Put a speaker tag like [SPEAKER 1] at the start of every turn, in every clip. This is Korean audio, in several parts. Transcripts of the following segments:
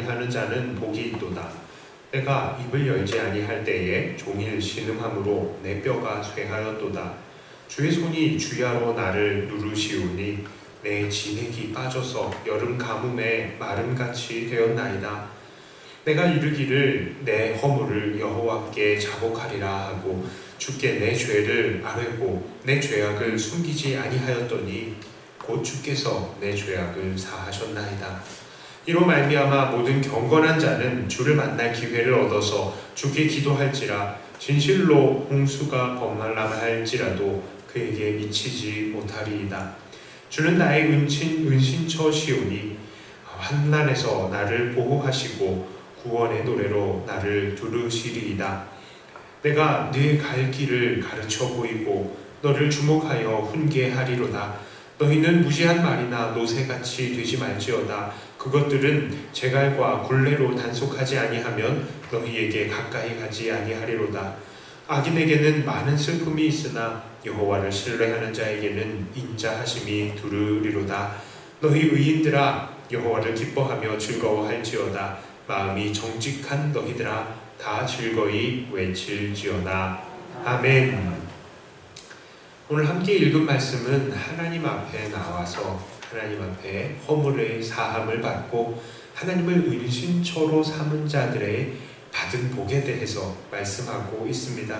[SPEAKER 1] 아니하는 자는 복이 있도다. 내가 입을 열지 아니할 때에 종일 신음함으로 내 뼈가 쇠하였도다. 주의 손이 주야로 나를 누르시오니 내 진액이 빠져서 여름 가뭄에 마름같이 되었나이다. 내가 이르기를 내 허물을 여호와께 자복하리라 하고 주께 내 죄를 아뢰고 내 죄악을 숨기지 아니하였더니 곧 주께서 내 죄악을 사하셨나이다. 이로 말미암아 모든 경건한 자는 주를 만날 기회를 얻어서 주께 기도할지라 진실로 홍수가 범람할지라도 그에게 미치지 못하리이다. 주는 나의 은신처시오니 환난에서 나를 보호하시고 구원의 노래로 나를 두르시리이다. 내가 네 갈 길을 가르쳐 보이고 너를 주목하여 훈계하리로다. 너희는 무지한 말이나 노새같이 되지 말지어다. 그것들은 제갈과 굴레로 단속하지 아니하면 너희에게 가까이 가지 아니하리로다. 악인에게는 많은 슬픔이 있으나 여호와를 신뢰하는 자에게는 인자하심이 두르리로다. 너희 의인들아 여호와를 기뻐하며 즐거워할지어다. 마음이 정직한 너희들아 다 즐거이 외칠지어다. 아멘. 오늘 함께 읽은 말씀은 하나님 앞에 나와서 하나님 앞에 허물의 사함을 받고 하나님을 은신처로 삼은 자들의 받은 복에 대해서 말씀하고 있습니다.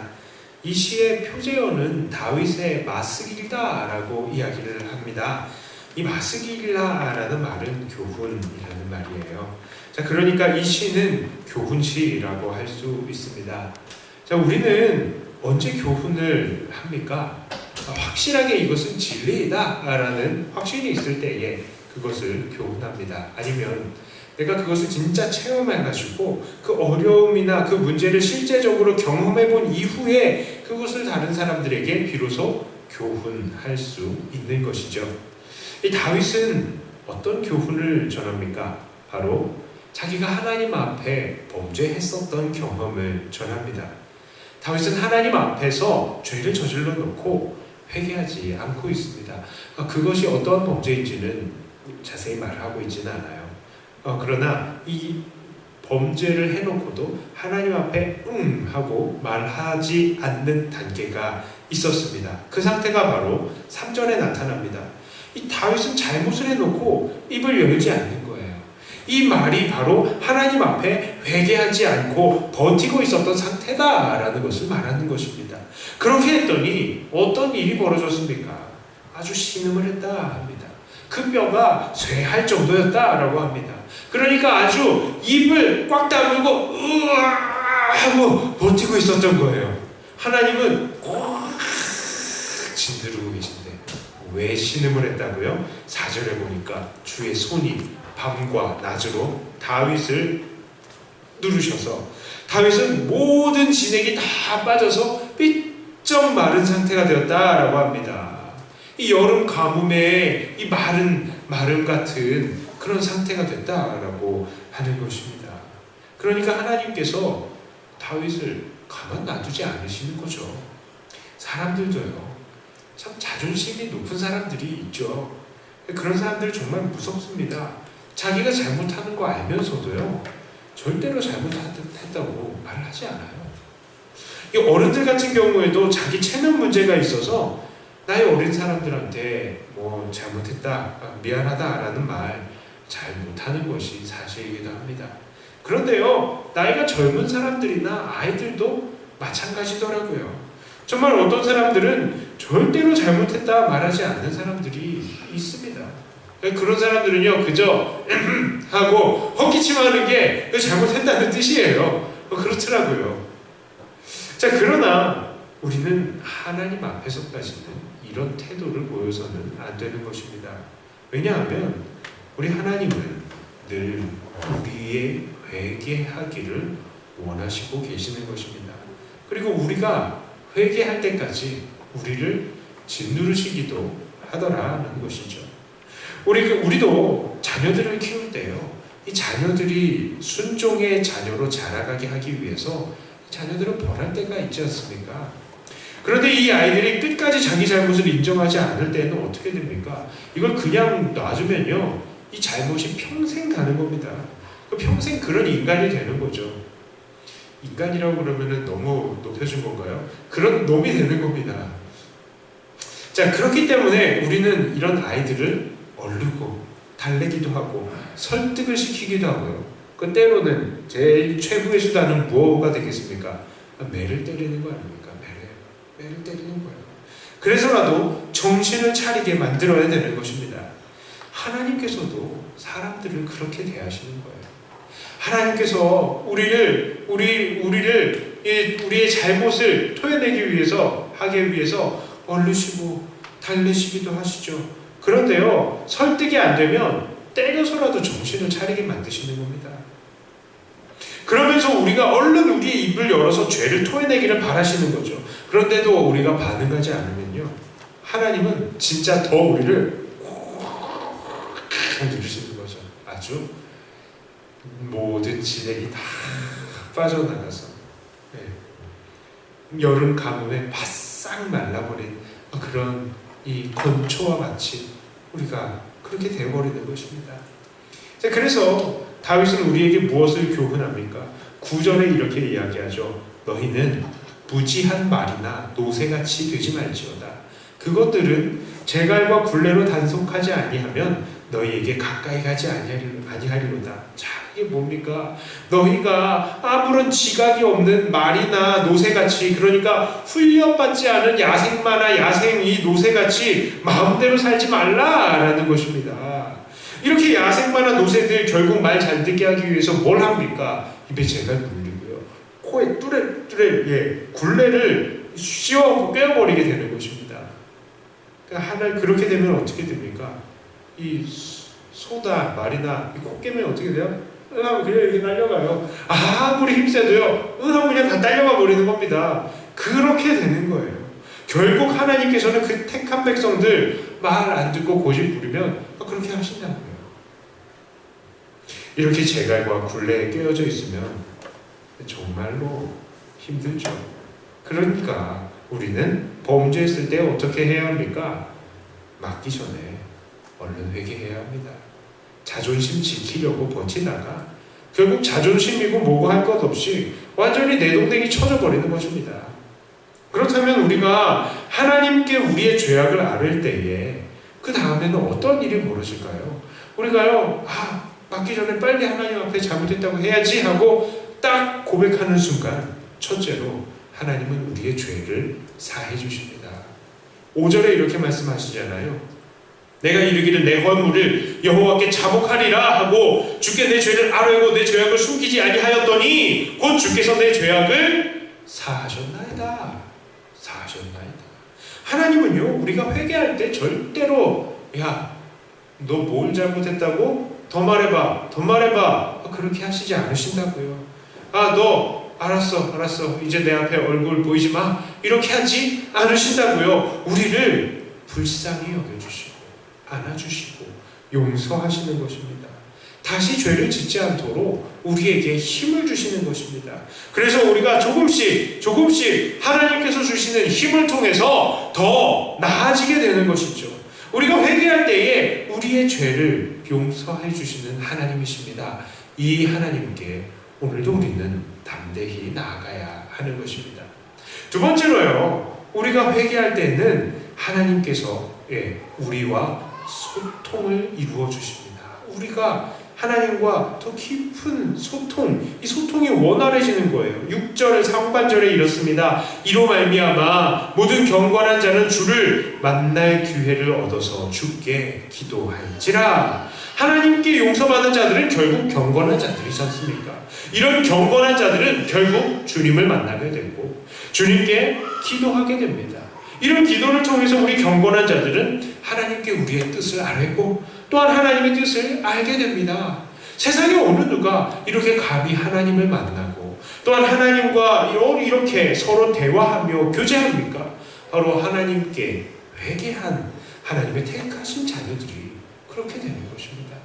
[SPEAKER 1] 이 시의 표제어는 다윗의 마스길다라고 이야기를 합니다. 이 마스길다라는 말은 교훈이라는 말이에요. 자, 그러니까 이 시는 교훈시라고 할 수 있습니다. 자, 우리는 언제 교훈을 합니까? 확실하게 이것은 진리이다 라는 확신이 있을 때에 그것을 교훈합니다. 아니면 내가 그것을 진짜 체험해가지고 그 어려움이나 그 문제를 실제적으로 경험해본 이후에 그것을 다른 사람들에게 비로소 교훈할 수 있는 것이죠. 이 다윗은 어떤 교훈을 전합니까? 바로 자기가 하나님 앞에 범죄했었던 경험을 전합니다. 다윗은 하나님 앞에서 죄를 저질러 놓고 회개하지 않고 있습니다. 그것이 어떤 범죄인지는 자세히 말하고 있지는 않아요. 그러나 이 범죄를 해놓고도 하나님 앞에 하고 말하지 않는 단계가 있었습니다. 그 상태가 바로 3절에 나타납니다. 이 다윗은 잘못을 해놓고 입을 열지 않는 거예요. 이 말이 바로 하나님 앞에 회개하지 않고 버티고 있었던 상태다라는 것을 말하는 것입니다. 그렇게 했더니 어떤 일이 벌어졌습니까? 아주 신음을 했다 합니다. 그 뼈가 쇠할 정도였다라고 합니다. 그러니까 아주 입을 꽉 다물고 으아 하고 버티고 있었던 거예요. 하나님은 진드르고 계신데 왜 신음을 했다고요? 4절에 보니까 주의 손이 밤과 낮으로 다윗을 누르셔서 다윗은 모든 진액이 다 빠져서 삐쩍 마른 상태가 되었다라고 합니다. 이 여름 가뭄에 이 마름 같은 그런 상태가 됐다라고 하는 것입니다. 그러니까 하나님께서 다윗을 가만 놔두지 않으시는 거죠. 사람들도요, 참 자존심이 높은 사람들이 있죠. 그런 사람들 정말 무섭습니다. 자기가 잘못하는 거 알면서도요, 절대로 잘못했다고 말하지 않아요. 이 어른들 같은 경우에도 자기 체면 문제가 있어서 나이 어린 사람들한테 뭐 잘못했다, 미안하다라는 말 잘 못하는 것이 사실이기도 합니다. 그런데요, 나이가 젊은 사람들이나 아이들도 마찬가지더라고요. 정말 어떤 사람들은 절대로 잘못했다 말하지 않는 사람들이 있습니다. 그런 사람들은요, 그저 하고 헛기침하는 게 잘못했다는 뜻이에요. 그렇더라고요. 자, 그러나 우리는 하나님 앞에서까지는 이런 태도를 보여서는 안 되는 것입니다. 왜냐하면 우리 하나님은 늘 우리의 회개하기를 원하시고 계시는 것입니다. 그리고 우리가 회개할 때까지 우리를 짓누르시기도 하더라는 것이죠. 우리도 자녀들을 키울 때요, 이 자녀들이 순종의 자녀로 자라가게 하기 위해서 자녀들은 벌할 때가 있지 않습니까? 그런데 이 아이들이 끝까지 자기 잘못을 인정하지 않을 때는 어떻게 됩니까? 이걸 그냥 놔주면요, 이 잘못이 평생 가는 겁니다. 평생 그런 인간이 되는 거죠. 인간이라고 그러면 너무 높여준 건가요? 그런 놈이 되는 겁니다. 자, 그렇기 때문에 우리는 이런 아이들을 얼르고 달래기도 하고 설득을 시키기도 하고요. 그 때로는 제일 최고의 수단은 무엇가 되겠습니까? 매를 때리는 거 아닙니까? 매를 때리는 거예요. 그래서라도 정신을 차리게 만들어야 되는 것입니다. 하나님께서도 사람들을 그렇게 대하시는 거예요. 하나님께서 우리의 잘못을 토해내기 위해서, 하기 위해서 얼르시고 달래시기도 하시죠. 그런데요, 설득이 안 되면 때려서라도 정신을 차리게 만드시는 겁니다. 그러면서 우리가 얼른 우리의 입을 열어서 죄를 토해내기를 바라시는 거죠. 그런데도 우리가 반응하지 않으면요, 하나님은 진짜 더 우리를 누르시는 거죠. 아주 모든 진액이 다 빠져나가서 여름 가뭄에 바싹 말라버린 그런 이 건초와 같이 우리가 그렇게 되어버리는 것입니다. 자, 그래서 다윗은 우리에게 무엇을 교훈합니까? 9절에 이렇게 이야기하죠. 너희는 무지한 말이나 노새같이 되지 말지어다. 그것들은 제갈과 굴레로 단속하지 아니하면 너희에게 가까이 가지 아니하리로다. 자, 이게 뭡니까? 너희가 아무런 지각이 없는 말이나 노새같이, 그러니까 훈련받지 않은 야생마나 야생이 노새같이 마음대로 살지 말라라는 것입니다. 이렇게 야생마나 노새들 결국 말 잘 듣게 하기 위해서 뭘 합니까? 입에 재갈 물리고요, 코에 굴레를 씌워 꿰어버리게 되는 것입니다. 그러니까 하나 그렇게 되면 어떻게 됩니까? 이 소다 말이나 코 깨면 어떻게 돼요? 하면 그냥 이렇게 딸려가요. 아무리 힘세도요, 하면 그냥 다 딸려가 버리는 겁니다. 그렇게 되는 거예요. 결국 하나님께서는 그 택한 백성들 말 안 듣고 고집 부리면 그렇게 하신다고요. 이렇게 제갈과 굴레에 꿰어져 있으면 정말로 힘들죠. 그러니까 우리는 범죄했을 때 어떻게 해야 합니까? 맞기 전에 얼른 회개해야 합니다. 자존심 지키려고 버티다가 결국 자존심이고 뭐고 할 것 없이 완전히 내동댕이 쳐져버리는 것입니다. 그렇다면 우리가 하나님께 우리의 죄악을 아뢰을 때에 그 다음에는 어떤 일이 벌어질까요? 우리가요, 맞기 전에 빨리 하나님 앞에 잘못했다고 해야지 하고 딱 고백하는 순간, 첫째로 하나님은 우리의 죄를 사해 주십니다. 5절에 이렇게 말씀하시잖아요. 내가 이르기를 내 허물을 여호와께 자복하리라 하고 주께 내 죄를 아뢰고 내 죄악을 숨기지 아니하였더니 곧 주께서 내 죄악을 사하셨나이다. 하나님은요, 우리가 회개할 때 절대로 야, 너 뭘 잘못했다고? 더 말해봐 그렇게 하시지 않으신다고요. 너 알았어 이제 내 앞에 얼굴 보이지 마, 이렇게 하지 않으신다고요. 우리를 불쌍히 여겨주시고 안아주시고 용서하시는 것입니다. 다시 죄를 짓지 않도록 우리에게 힘을 주시는 것입니다. 그래서 우리가 조금씩 하나님께서 주시는 힘을 통해서 더 나아지게 되는 것이죠. 우리가 회개할 때에 우리의 죄를 용서해 주시는 하나님이십니다. 이 하나님께 오늘도 우리는 담대히 나아가야 하는 것입니다. 두 번째로요, 우리가 회개할 때는 하나님께서 우리와 소통을 이루어 주십니다. 우리가 하나님과 더 깊은 소통, 이 소통이 원활해지는 거예요. 6절 상반절에 이렇습니다. 이로 말미암아 모든 경건한 자는 주를 만날 기회를 얻어서 주께 기도할지라. 하나님께 용서받은 자들은 결국 경건한 자들이지 않습니까? 이런 경건한 자들은 결국 주님을 만나게 되고 주님께 기도하게 됩니다. 이런 기도를 통해서 우리 경건한 자들은 하나님께 우리의 뜻을 알고 또한 하나님의 뜻을 알게 됩니다. 세상에 어느 누가 이렇게 감히 하나님을 만나고 또한 하나님과 이렇게 서로 대화하며 교제합니까? 바로 하나님께 회개한 하나님의 택하신 자녀들이 그렇게 되는 것입니다.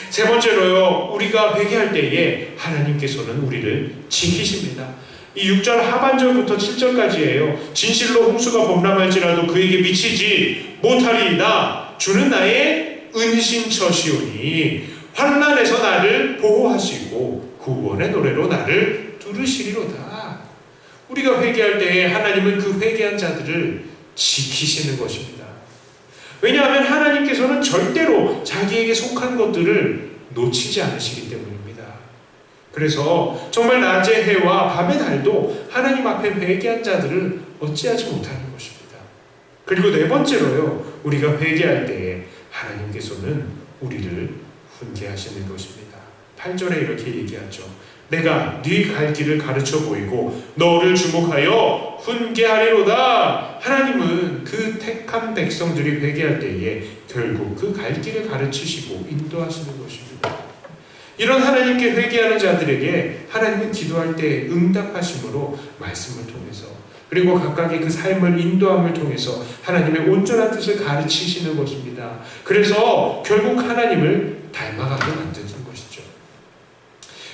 [SPEAKER 1] 세 번째로요, 우리가 회개할 때에 하나님께서는 우리를 지키십니다. 이 6절 하반절부터 7절까지예요. 진실로 홍수가 범람할지라도 그에게 미치지 못하리이다. 주는 나의 은신처시오니 환난에서 나를 보호하시고 구원의 노래로 나를 두르시리로다. 우리가 회개할 때에 하나님은 그 회개한 자들을 지키시는 것입니다. 왜냐하면 하나님께서는 절대로 자기에게 속한 것들을 놓치지 않으시기 때문입니다. 그래서 정말 낮의 해와 밤의 달도 하나님 앞에 회개한 자들을 어찌하지 못하는 것입니다. 그리고 네 번째로요, 우리가 회개할 때에 하나님께서는 우리를 훈계하시는 것입니다. 8절에 이렇게 얘기하죠. 내가 네 갈 길을 가르쳐 보이고 너를 주목하여 훈계하리로다. 하나님은 그 택한 백성들이 회개할 때에 결국 그 갈 길을 가르치시고 인도하시는 것입니다. 이런 하나님께 회개하는 자들에게 하나님은 기도할 때 응답하심으로 말씀을 통해서, 그리고 각각의 그 삶을 인도함을 통해서 하나님의 온전한 뜻을 가르치시는 것입니다. 그래서 결국 하나님을 닮아가게 만드는 것이죠.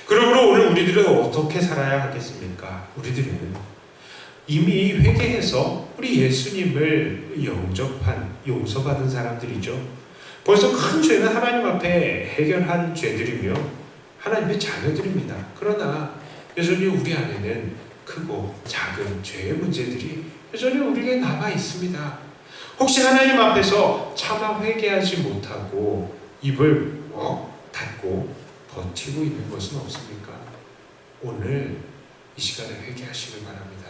[SPEAKER 1] 그러므로 오늘 우리들은 어떻게 살아야 하겠습니까? 우리들은 이미 회개해서 우리 예수님을 영접한, 용서받은 사람들이죠. 벌써 큰 죄는 하나님 앞에 해결한 죄들이며 하나님의 자녀들입니다. 그러나 여전히 우리 안에는 크고 작은 죄의 문제들이 여전히 우리에게 남아 있습니다. 혹시 하나님 앞에서 차마 회개하지 못하고 입을 웍 닫고 버티고 있는 것은 없습니까? 오늘 이 시간에 회개하시길 바랍니다.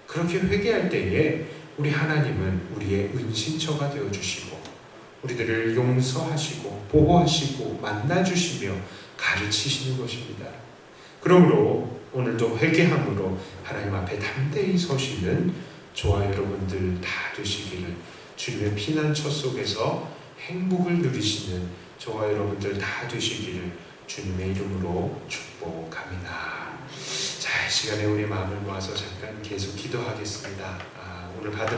[SPEAKER 1] 그렇게 회개할 때에 우리 하나님은 우리의 은신처가 되어주시고 우리들을 용서하시고 보호하시고 만나주시며 가르치시는 것입니다. 그러므로 오늘도 회개함으로 하나님 앞에 담대히 서시는 저와 여러분들 다 되시기를, 주님의 피난처 속에서 행복을 누리시는 저와 여러분들 다 되시기를 주님의 이름으로 축복합니다. 자, 이 시간에 우리 마음을 모아서 잠깐 계속 기도하겠습니다. 오늘 받은